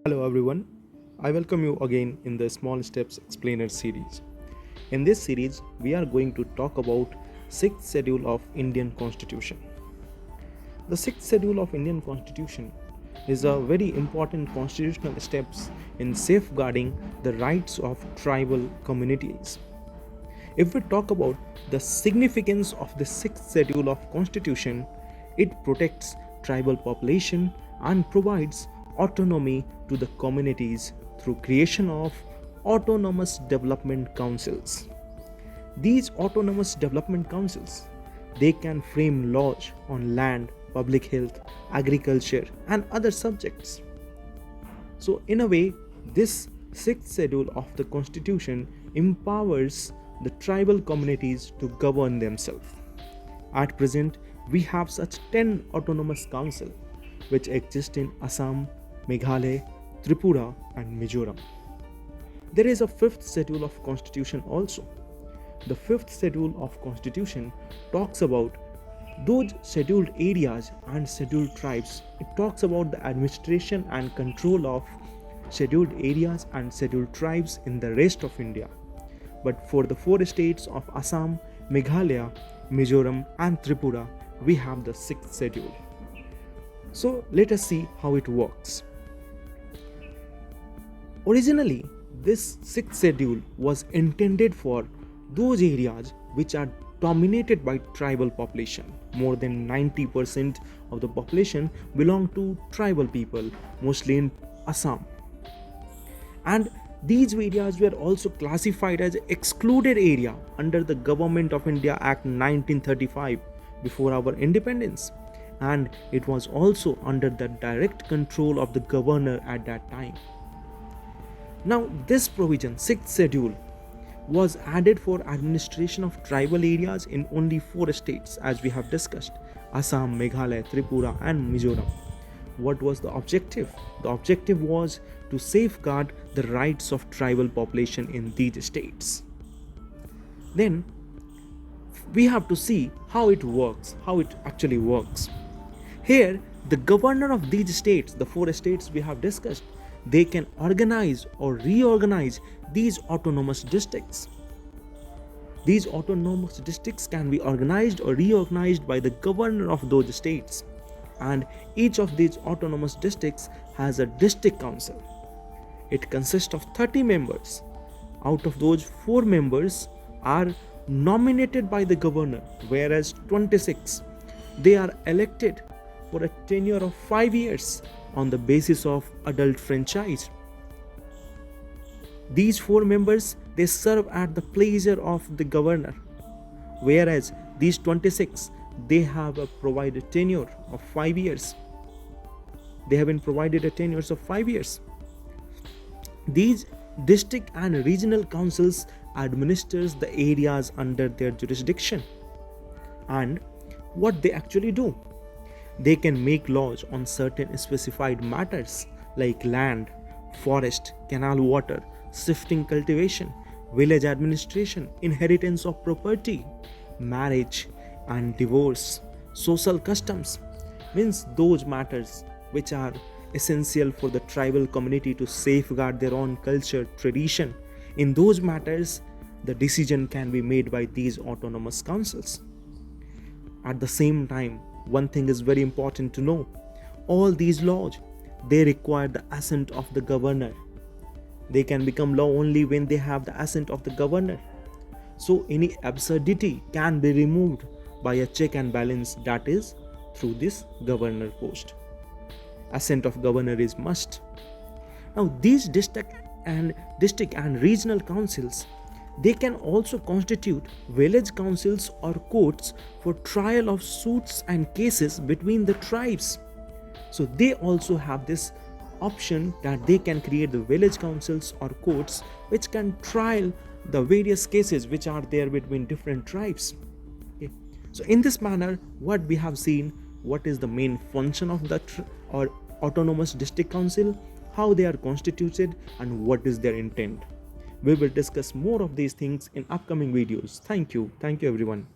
Hello everyone, I welcome you again in the Small Steps Explainer series. In this series, we are going to talk about 6th schedule of Indian Constitution. The 6th schedule of Indian Constitution is a very important constitutional steps in safeguarding the rights of tribal communities. If we talk about the significance of the 6th schedule of Constitution, it protects tribal population and provides autonomy to the communities through creation of autonomous development councils. These autonomous development councils, they can frame laws on land, public health, agriculture and other subjects. So in a way, this 6th schedule of the constitution empowers the tribal communities to govern themselves. At present, we have such 10 autonomous councils which exist in Assam, Meghalaya, Tripura and Mizoram. There is a 5th schedule of constitution also. The 5th schedule of constitution talks about those scheduled areas and scheduled tribes. It talks about the administration and control of scheduled areas and scheduled tribes in the rest of India. But for the 4 states of Assam, Meghalaya, Mizoram and Tripura, we have the 6th schedule. So let us see how it works. Originally, this 6th schedule was intended for those areas which are dominated by tribal population. More than 90% of the population belong to tribal people, mostly in Assam. And these areas were also classified as excluded area under the Government of India Act 1935 before our independence. And it was also under the direct control of the governor at that time. Now, this provision, 6th schedule, was added for administration of tribal areas in only 4 states as we have discussed: Assam, Meghalaya, Tripura and Mizoram. What was the objective? The objective was to safeguard the rights of tribal population in these states. Then we have to see how it works, how it actually works. Here, the governor of these states, the 4 states we have discussed, they can organize or reorganize these autonomous districts. These autonomous districts can be organized or reorganized by the governor of those states. And each of these autonomous districts has a district council. It consists of 30 members. Out of those, 4 members are nominated by the governor, whereas 26, they are elected for a tenure of 5 years on the basis of adult franchise. These 4 members, they serve at the pleasure of the governor, whereas these 26, they have a provided tenure of 5 years. They have been provided a tenure of 5 years. These district and regional councils administers the areas under their jurisdiction. And what they actually do? They can make laws on certain specified matters like land, forest, canal water, shifting cultivation, village administration, inheritance of property, marriage and divorce, social customs. Means those matters which are essential for the tribal community to safeguard their own culture, tradition. In those matters, the decision can be made by these autonomous councils. At the same time, one thing is very important to know. All these laws, they require the assent of the governor. They can become law only when they have the assent of the governor. So any absurdity can be removed by a check and balance, that is through this governor post. Assent of governor is must. Now these district and regional councils, they can also constitute village councils or courts for trial of suits and cases between the tribes. So they also have this option that they can create the village councils or courts which can trial the various cases which are there between different tribes. Okay. So in this manner, what we have seen, what is the main function of the or autonomous district council, how they are constituted and what is their intent. We will discuss more of these things in upcoming videos. Thank you everyone.